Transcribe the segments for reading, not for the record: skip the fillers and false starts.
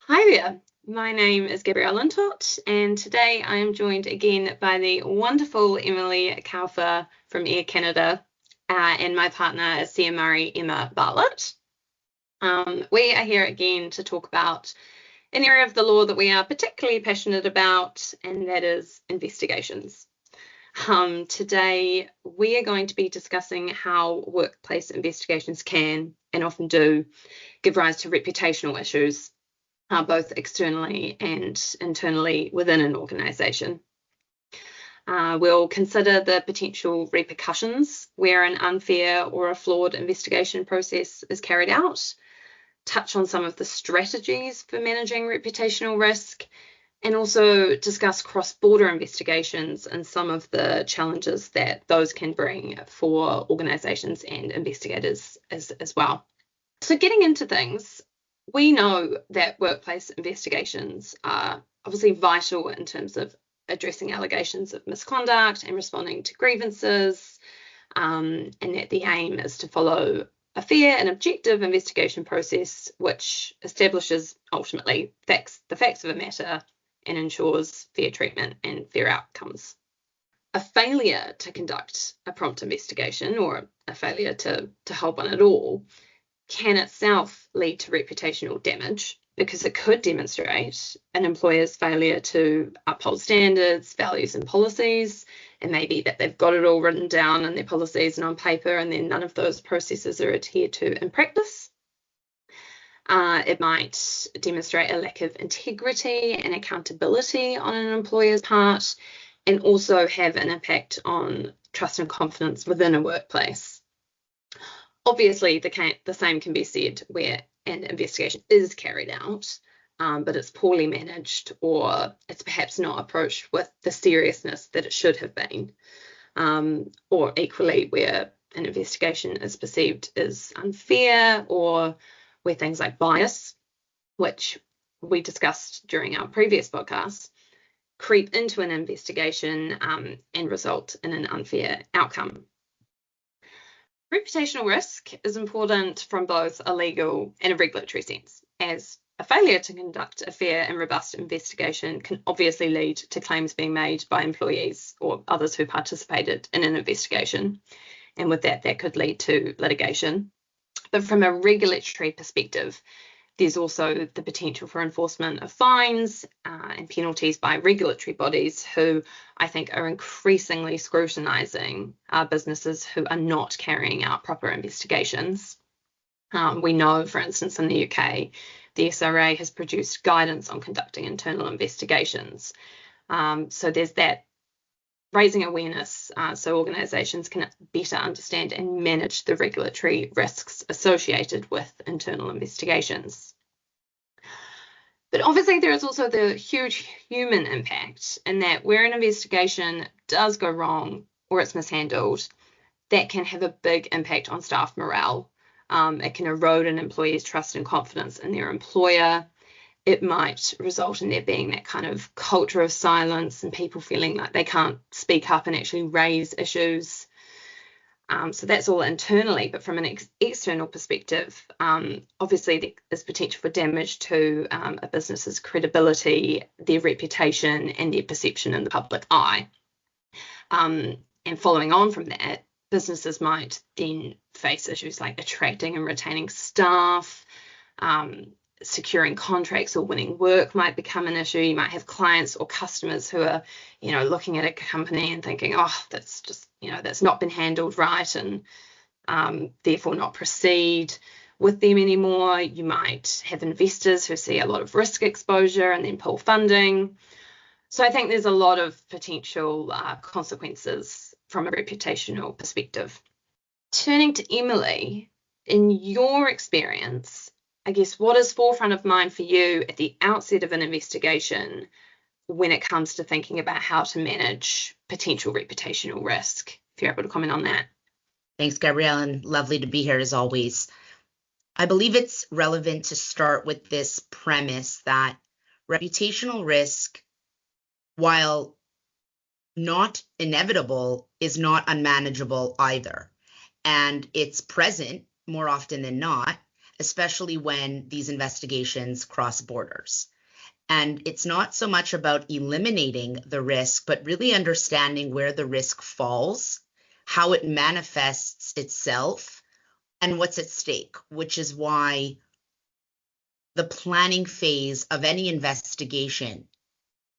Hi there, my name is Gabrielle Lintott, and today I am joined again by the wonderful Emily Kaufer from Air Canada, and my partner is CM Murray Emma Bartlett. We are here again to talk about an area of the law that we are particularly passionate about, and that is investigations. Today we are going to be discussing how workplace investigations can, and often do, give rise to reputational issues, both externally and internally within an organisation. We'll consider the potential repercussions where an unfair or a flawed investigation process is carried out, touch on some of the strategies for managing reputational risk, and also discuss cross-border investigations and some of the challenges that those can bring for organisations and investigators as well. So getting into things, we know that workplace investigations are obviously vital in terms of addressing allegations of misconduct and responding to grievances, and that the aim is to follow a fair and objective investigation process which establishes ultimately the facts of a matter and ensures fair treatment and fair outcomes. A failure to conduct a prompt investigation, or a failure to hold one at all, can itself lead to reputational damage because it could demonstrate an employer's failure to uphold standards, values, and policies. It may be that they've got it all written down in their policies and on paper, and then none of those processes are adhered to in practice. It might demonstrate a lack of integrity and accountability on an employer's part, and also have an impact on trust and confidence within a workplace. Obviously, the same can be said where an investigation is carried out, but it's poorly managed, or it's perhaps not approached with the seriousness that it should have been, or equally where an investigation is perceived as unfair, or where things like bias, which we discussed during our previous podcast, creep into an investigation and result in an unfair outcome. Reputational risk is important from both a legal and a regulatory sense, as a failure to conduct a fair and robust investigation can obviously lead to claims being made by employees or others who participated in an investigation, and with that could lead to litigation. But from a regulatory perspective, there's also the potential for enforcement of fines and penalties by regulatory bodies who I think are increasingly scrutinising businesses who are not carrying out proper investigations. We know, for instance, in the UK, the SRA has produced guidance on conducting internal investigations. So there's that, raising awareness so organisations can better understand and manage the regulatory risks associated with internal investigations. But obviously there is also the huge human impact, in that where an investigation does go wrong or it's mishandled, that can have a big impact on staff morale. It can erode an employee's trust and confidence in their employer. It might result in there being that kind of culture of silence and people feeling like they can't speak up and actually raise issues. So that's all internally, but from an external perspective, obviously there's potential for damage to a business's credibility, their reputation, and their perception in the public eye. And following on from that, businesses might then face issues like attracting and retaining staff, securing contracts or winning work might become an issue. You might have clients or customers who are, looking at a company and thinking, oh, that's just, that's not been handled right, and therefore not proceed with them anymore. You might have investors who see a lot of risk exposure and then pull funding. So I think there's a lot of potential consequences from a reputational perspective. Turning to Emily, in your experience, I guess what is forefront of mind for you at the outset of an investigation when it comes to thinking about how to manage potential reputational risk? If you're able to comment on that. Thanks, Gabrielle, and lovely to be here as always. I believe it's relevant to start with this premise that reputational risk, while not inevitable, is not unmanageable either. And it's present more often than not, especially when these investigations cross borders. And it's not so much about eliminating the risk, but really understanding where the risk falls, how it manifests itself, and what's at stake, which is why the planning phase of any investigation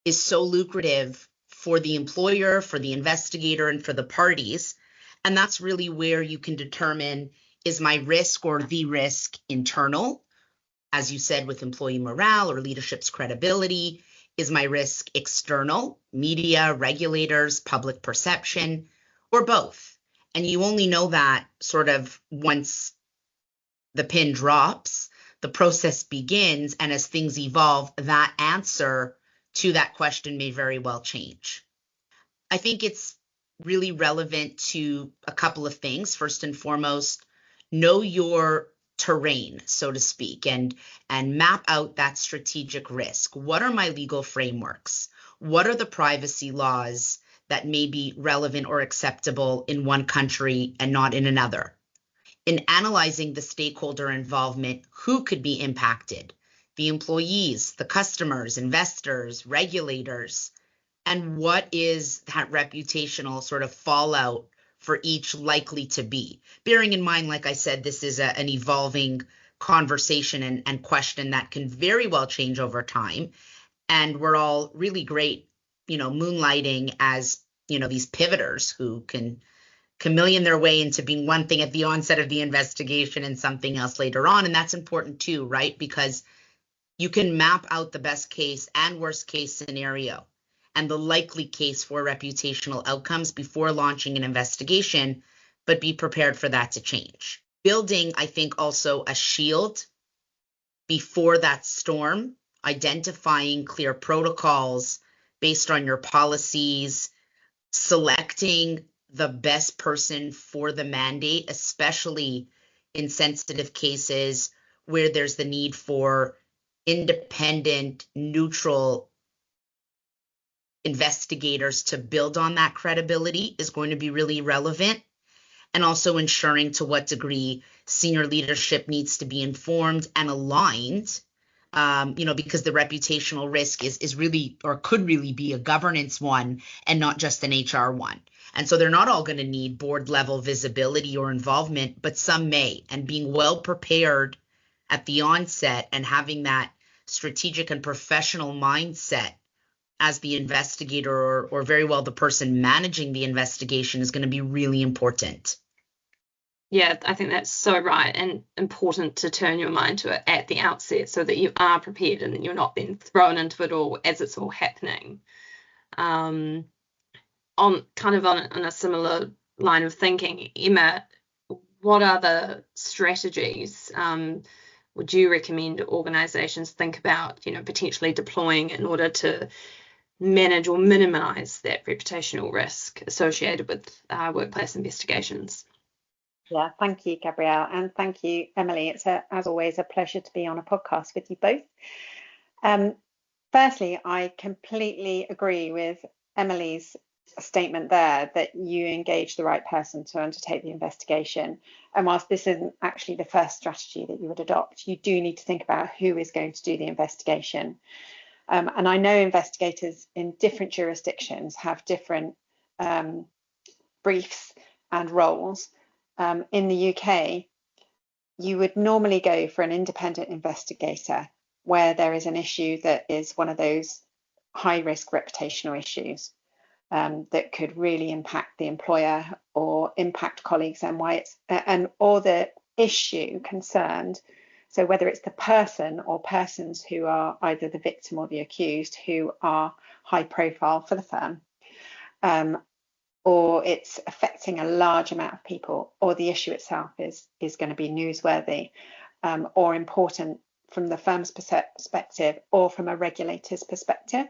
is so lucrative for the employer, for the investigator, and for the parties. And that's really where you can determine, is my risk or the risk internal, as you said, with employee morale or leadership's credibility? Is my risk external, media, regulators, public perception, or both? And you only know that sort of once the pin drops, the process begins, and as things evolve, that answer to that question may very well change. I think it's really relevant to a couple of things. First and foremost, know your terrain, so to speak, and map out that strategic risk. What are my legal frameworks? What are the privacy laws that may be relevant or acceptable in one country and not in another? In analyzing the stakeholder involvement, who could be impacted? The employees, the customers, investors, regulators, and what is that reputational sort of fallout for each likely to be? Bearing in mind, like I said, this is an evolving conversation and question that can very well change over time. And we're all really great, moonlighting as, these pivoters who can chameleon their way into being one thing at the onset of the investigation and something else later on. And that's important too, right? Because you can map out the best case and worst case scenario and the likely case for reputational outcomes before launching an investigation, but be prepared for that to change. Building, I think, also a shield before that storm, identifying clear protocols based on your policies, selecting the best person for the mandate, especially in sensitive cases where there's the need for independent, neutral investigators to build on that credibility is going to be really relevant. And also ensuring to what degree senior leadership needs to be informed and aligned, because the reputational risk is really, or could really be, a governance one and not just an HR one. And so they're not all going to need board level visibility or involvement, but some may. And being well prepared at the onset and having that strategic and professional mindset as the investigator or very well the person managing the investigation is going to be really important. Yeah, I think that's so right, and important to turn your mind to it at the outset so that you are prepared and you're not then thrown into it all as it's all happening. On a similar line of thinking, Emma, what other strategies would you recommend organisations think about, potentially deploying in order to manage or minimise that reputational risk associated with workplace investigations? Yeah, thank you, Gabrielle, and thank you, Emily. It's as always a pleasure to be on a podcast with you both. Firstly, I completely agree with Emily's statement there that you engage the right person to undertake the investigation. And whilst this isn't actually the first strategy that you would adopt, you do need to think about who is going to do the investigation. And I know investigators in different jurisdictions have different briefs and roles. In the UK, you would normally go for an independent investigator where there is an issue that is one of those high-risk reputational issues that could really impact the employer or impact colleagues or the issue concerned. So whether it's the person or persons who are either the victim or the accused who are high profile for the firm, or it's affecting a large amount of people, or the issue itself is going to be newsworthy or important from the firm's perspective or from a regulator's perspective.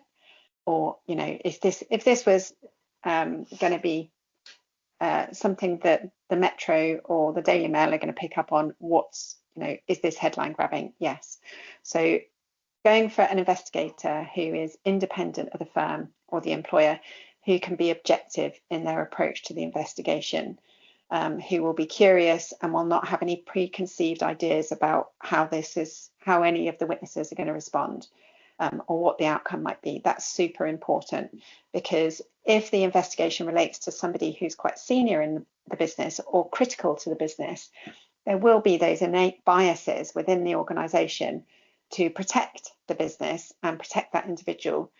Or, if this was going to be something that the Metro or the Daily Mail are going to pick up on, is this headline grabbing? Yes. So going for an investigator who is independent of the firm or the employer, who can be objective in their approach to the investigation, who will be curious and will not have any preconceived ideas about how any of the witnesses are going to respond, or what the outcome might be. That's super important, because if the investigation relates to somebody who's quite senior in the business or critical to the business, there will be those innate biases within the organisation to protect the business and protect that individual,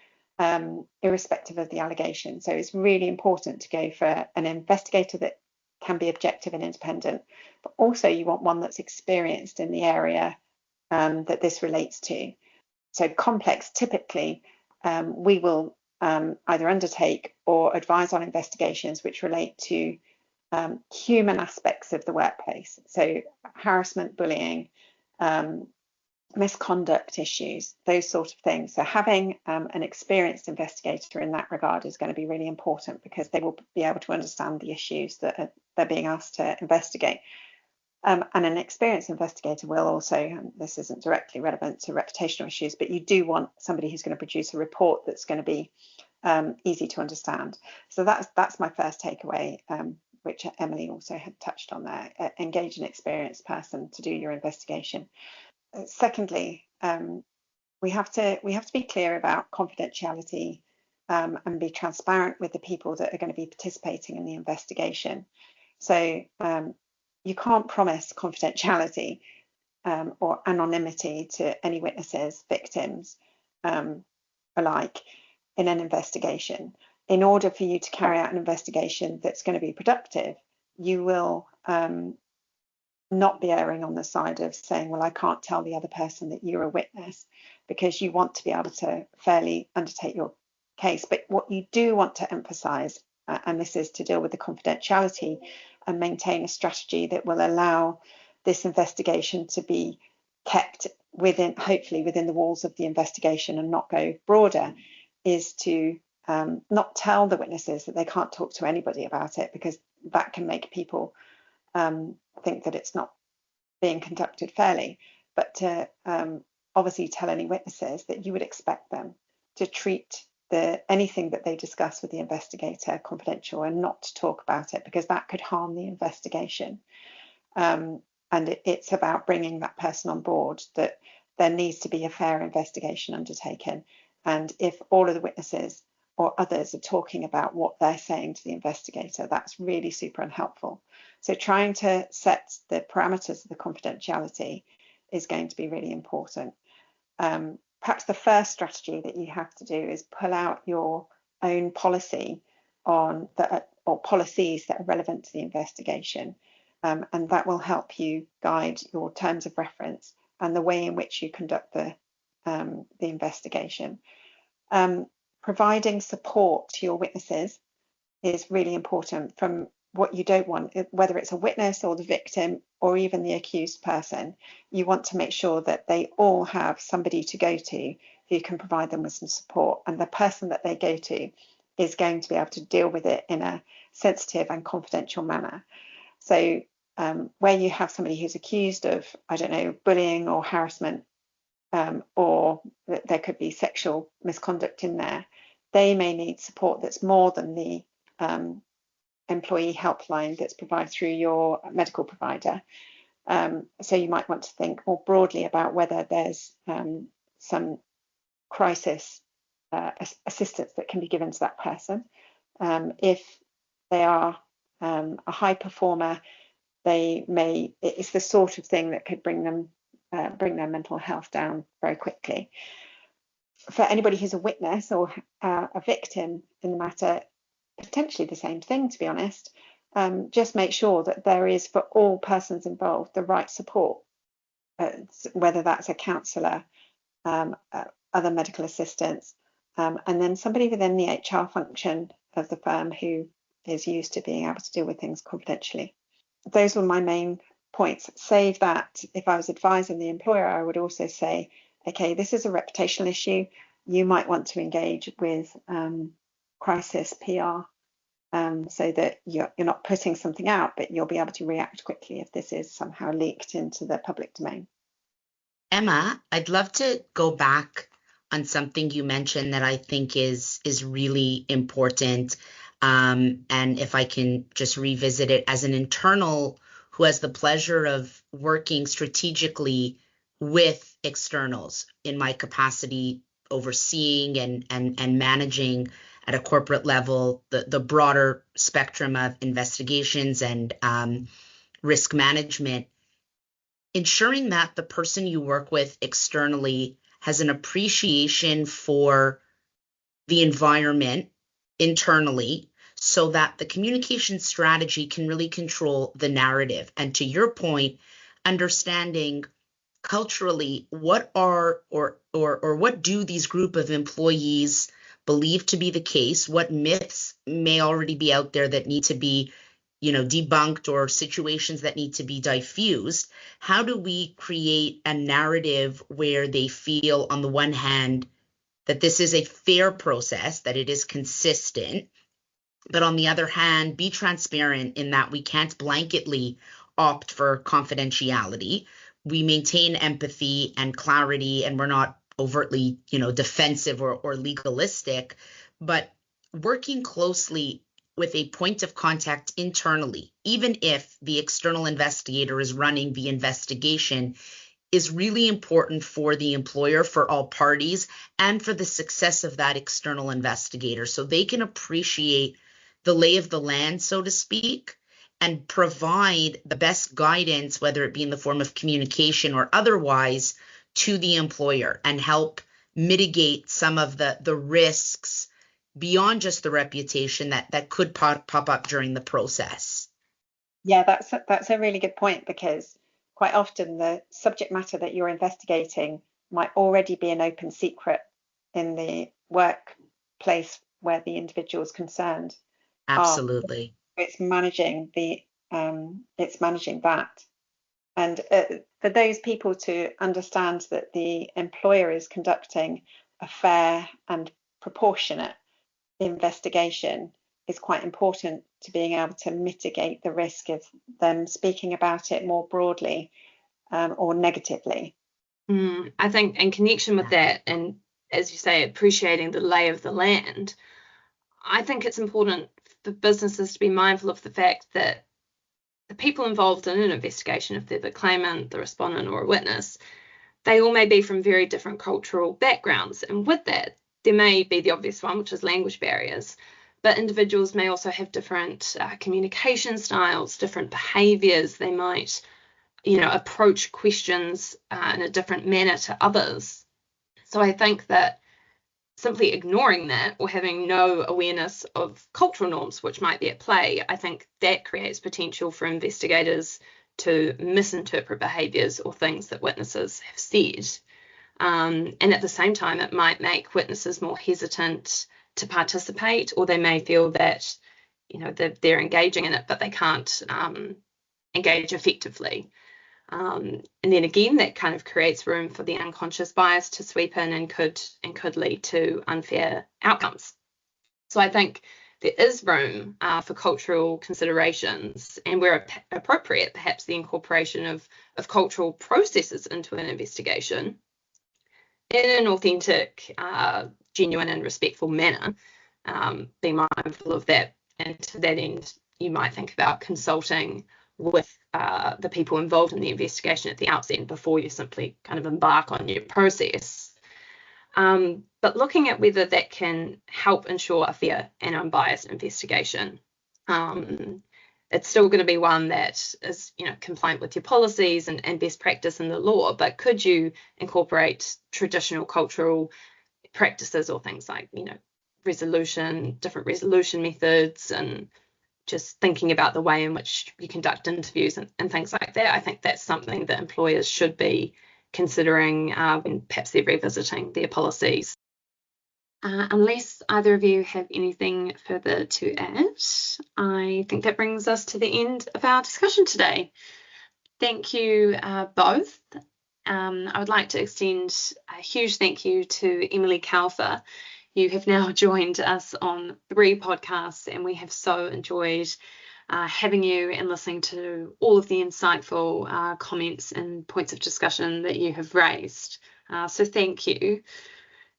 irrespective of the allegation. So it's really important to go for an investigator that can be objective and independent, but also you want one that's experienced in the area that this relates to. So complex, typically, we will either undertake or advise on investigations which relate to human aspects of the workplace. So harassment, bullying, misconduct issues, those sort of things. So having an experienced investigator in that regard is going to be really important, because they will be able to understand the issues that they're being asked to investigate. And an experienced investigator will also, and this isn't directly relevant to reputational issues, but you do want somebody who's going to produce a report that's going to be easy to understand. So that's my first takeaway, which Emily also had touched on there. Engage an experienced person to do your investigation. Secondly, we have to be clear about confidentiality, and be transparent with the people that are going to be participating in the investigation. So you can't promise confidentiality or anonymity to any witnesses, victims alike in an investigation. In order for you to carry out an investigation that's going to be productive, you will not be erring on the side of saying, well, I can't tell the other person that you're a witness, because you want to be able to fairly undertake your case. But what you do want to emphasize, and this is to deal with the confidentiality and maintain a strategy that will allow this investigation to be kept hopefully within the walls of the investigation and not go broader, is to not tell the witnesses that they can't talk to anybody about it, because that can make people think that it's not being conducted fairly. But to obviously tell any witnesses that you would expect them to treat anything that they discuss with the investigator confidential and not to talk about it, because that could harm the investigation. And it's about bringing that person on board, that there needs to be a fair investigation undertaken. And if all of the witnesses or others are talking about what they're saying to the investigator, that's really super unhelpful. So trying to set the parameters of the confidentiality is going to be really important. Perhaps the first strategy that you have to do is pull out your own policy or policies that are relevant to the investigation, and that will help you guide your terms of reference and the way in which you conduct the investigation. Providing support to your witnesses is really important. From what you don't want, whether it's a witness or the victim or even the accused person, you want to make sure that they all have somebody to go to who can provide them with some support, and the person that they go to is going to be able to deal with it in a sensitive and confidential manner. So where you have somebody who's accused of, I don't know, bullying or harassment, or there could be sexual misconduct in there, they may need support that's more than the employee helpline that's provided through your medical provider. So you might want to think more broadly about whether there's some crisis assistance that can be given to that person. If they are a high performer, it's the sort of thing that could bring their mental health down very quickly. For anybody who's a witness or a victim in the matter, potentially the same thing, to be honest. Just make sure that there is, for all persons involved, the right support, whether that's a counsellor, other medical assistants, and then somebody within the HR function of the firm who is used to being able to deal with things confidentially. Those were my main points. Save that if I was advising the employer, I would also say, okay, this is a reputational issue. You might want to engage with crisis PR, so that you're not putting something out, but you'll be able to react quickly if this is somehow leaked into the public domain. Emma, I'd love to go back on something you mentioned that I think is really important. And if I can just revisit it, as an internal who has the pleasure of working strategically with externals in my capacity, overseeing and managing at a corporate level the broader spectrum of investigations and risk management, ensuring that the person you work with externally has an appreciation for the environment internally, so that the communication strategy can really control the narrative. And to your point, understanding culturally what are or what do these group of employees believe to be the case, what myths may already be out there that need to be debunked, or situations that need to be diffused. How do we create a narrative where they feel, on the one hand, that this is a fair process, that it is consistent, but on the other hand, be transparent in that we can't blanketly opt for confidentiality. We maintain empathy and clarity, and we're not overtly, defensive or legalistic, but working closely with a point of contact internally, even if the external investigator is running the investigation, is really important for the employer, for all parties, and for the success of that external investigator, so they can appreciate the lay of the land, so to speak, and provide the best guidance, whether it be in the form of communication or otherwise, to the employer, and help mitigate some of the risks beyond just the reputation that could pop up during the process. Yeah, that's a really good point, because quite often the subject matter that you're investigating might already be an open secret in the workplace where the individual's concerned. Absolutely. It's managing that. And for those people to understand that the employer is conducting a fair and proportionate investigation is quite important to being able to mitigate the risk of them speaking about it more broadly or negatively. I think in connection with that, and as you say, appreciating the lay of the land, I think it's important for businesses to be mindful of the fact that the people involved in an investigation, if they're the claimant, the respondent, or a witness, they all may be from very different cultural backgrounds. And with that, there may be the obvious one, which is language barriers, but individuals may also have different communication styles, different behaviors. They might, approach questions in a different manner to others. So I think that simply ignoring that, or having no awareness of cultural norms which might be at play, I think that creates potential for investigators to misinterpret behaviours or things that witnesses have said. And at the same time, it might make witnesses more hesitant to participate, or they may feel that, they're engaging in it, but they can't engage effectively. And then again, that kind of creates room for the unconscious bias to sweep in and could lead to unfair outcomes. So I think there is room for cultural considerations, and where appropriate, perhaps the incorporation of cultural processes into an investigation in an authentic, genuine and respectful manner. Be mindful of that, and to that end, you might think about consulting with the people involved in the investigation at the outset before you simply kind of embark on your process. But looking at whether that can help ensure a fair and unbiased investigation. It's still going to be one that is, compliant with your policies and best practice in the law, but could you incorporate traditional cultural practices or things like, different resolution methods, and just thinking about the way in which you conduct interviews and things like that. I think that's something that employers should be considering when perhaps they're revisiting their policies. Unless either of you have anything further to add, I think that brings us to the end of our discussion today. Thank you both. I would like to extend a huge thank you to Emily Kaufer. You have now joined us on 3 podcasts, and we have so enjoyed having you and listening to all of the insightful comments and points of discussion that you have raised. So thank you.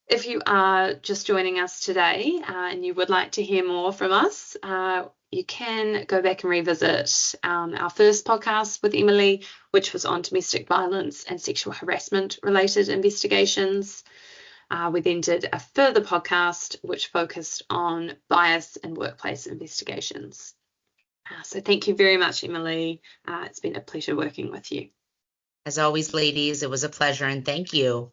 If you are just joining us today and you would like to hear more from us, you can go back and revisit our first podcast with Emily, which was on domestic violence and sexual harassment related investigations. We then did a further podcast which focused on bias in workplace investigations. So thank you very much, Emily. It's been a pleasure working with you. As always, ladies, it was a pleasure, and thank you.